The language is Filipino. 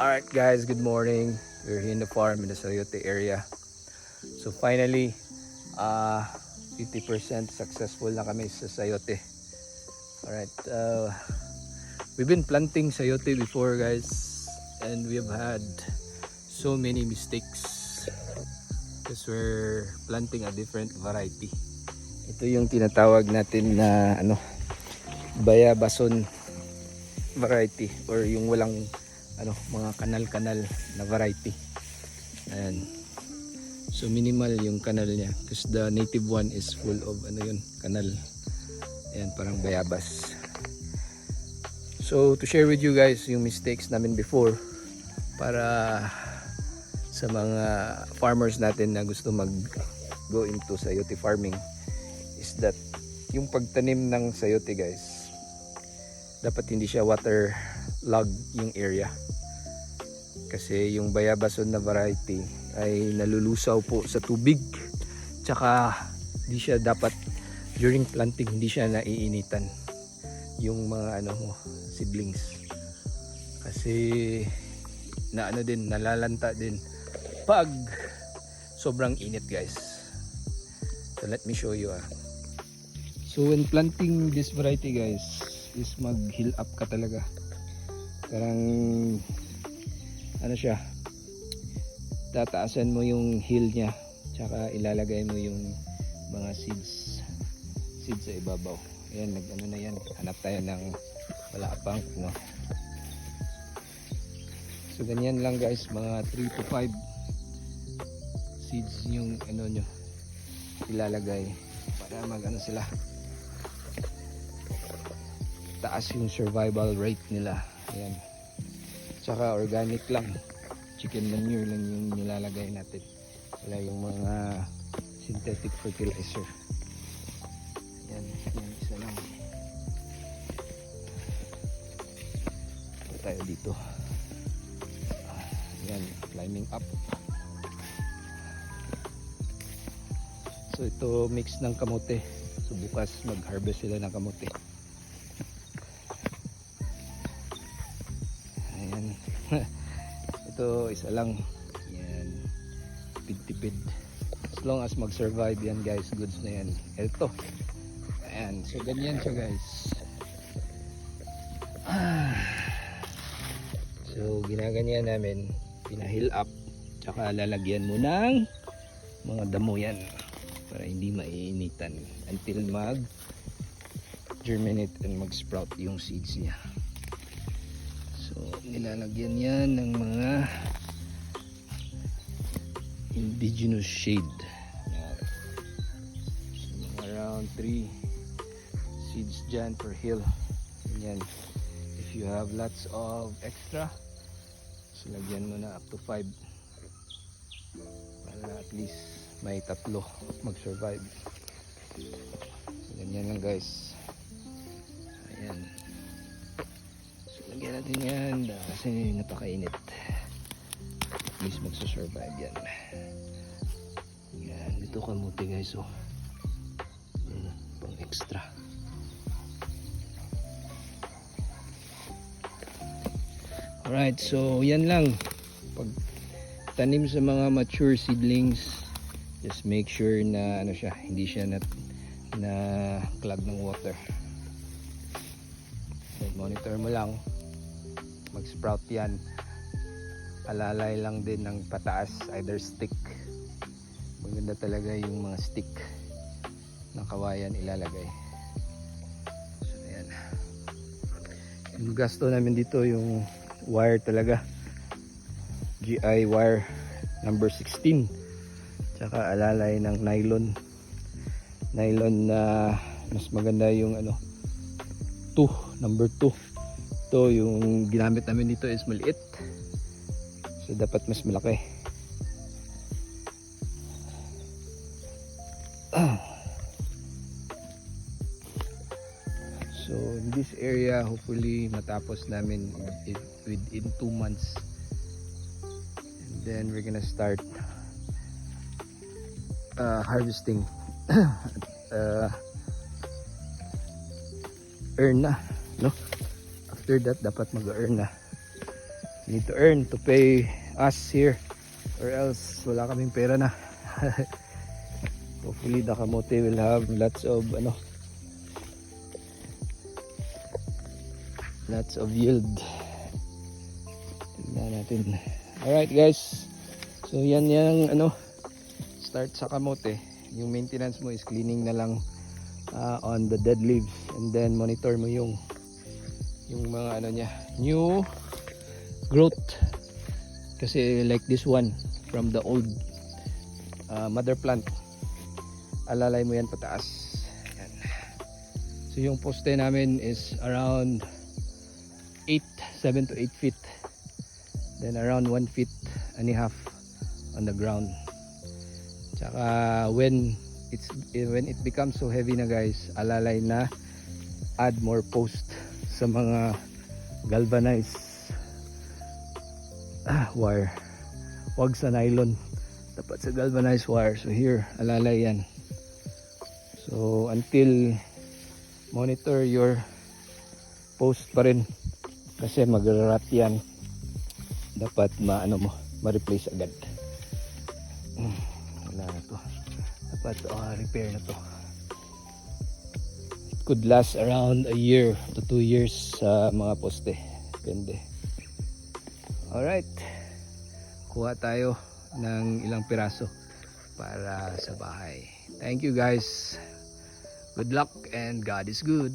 Alright guys, good morning. We're here in the farm in the Sayote area. So finally, 50% successful na kami sa Sayote. Alright, we've been planting Sayote before guys, and we've had so many mistakes because we're planting a different variety. Ito yung tinatawag natin na Bayabason variety, or yung walang mga kanal-kanal na variety. Ayan. So minimal yung kanal niya because the native one is full of kanal. Ayan, parang bayabas. So to share with you guys yung mistakes namin before, para sa mga farmers natin na gusto mag go into sayote farming, is that yung pagtanim ng sayote guys, dapat hindi siya water log yung area, kasi yung bayabason na variety ay nalulusaw po sa tubig, tsaka hindi siya dapat during planting, hindi siya naiinitan yung mga seedlings, kasi nalalanta din pag sobrang init guys. So let me show you So when planting this variety guys, is mag hill up ka talaga. Parang siya, tataasan mo yung hill niya, tsaka ilalagay mo yung mga seeds sa ibabaw. Ayan, na yan, hanap tayo ng malapang So ganyan lang guys, mga 3 to 5 seeds yung nyo ilalagay para sila, taas yung survival rate nila. Ayan. Tsaka organic lang, chicken manure lang yung nilalagay natin, wala yung mga synthetic fertilizer. Ayan, yung isa lang. Ito tayo dito. Ayan, climbing up. So ito mix ng kamote, so bukas mag harvest sila ng kamote. Ito isa lang yan, tipid. As long as mag survive yan guys, goods na yan. Ito, ayan, so ganyan siya guys. So ginaganyan namin, pinahill up, tsaka lalagyan mo ng mga damo yan para hindi maiinitan until mag germinate and mag sprout yung seeds niya. So nilalagyan yan ng mga indigenous shade. So, around 3 seeds dyan per hill. Yan. If you have lots of extra, so lagyan mo na up to 5 para at least may 3 mag survive. So, ganyan lang guys. Ayan. Lagyan natin yan kasi napakainit. At least magsusurvive yan. Yan, dito kamuti guys. Pang extra. Alright, so yan lang. Pag tanim sa mga mature seedlings, just make sure na hindi siya na clog ng water. So, monitor mo lang, mag sprout yan, alalay lang din ng pataas, either stick. Maganda talaga yung mga stick ng kawayan ilalagay. So ayan, yung gasto namin dito yung wire talaga, GI wire number 16, tsaka alalay ng nylon na mas maganda yung number 2. Ito yung ginamit namin dito is maliit, so dapat mas malaki. So in this area, hopefully matapos namin within 2 months, and then we're gonna start harvesting. Earn na, no? After that dapat mag-earn na. need to earn to pay us here, or else wala kaming pera na. Hopefully the kamote will have lots of yield. Tingnan natin. Alright guys, so yan yung start sa kamote. Yung maintenance mo is cleaning na lang on the dead leaves, and then monitor mo yung mga niya, new growth. Kasi like this one from the old mother plant, alalay mo yan pataas. Yan. So yung poste namin is around 7 to 8 feet, then around 1.5 feet on the ground. Tsaka when it becomes so heavy na guys, alalay na add more post sa mga galvanized wire. Wag sa nylon, dapat sa galvanized wire. So here alalay yan. So until monitor your post pa rin, kasi mag-rot yan, dapat ma-replace agad. Wala na to, dapat repair na to. It could last around a year to 2 years sa mga poste, depende. Alright, kuha tayo ng ilang piraso para sa bahay. Thank you guys, good luck and God is good.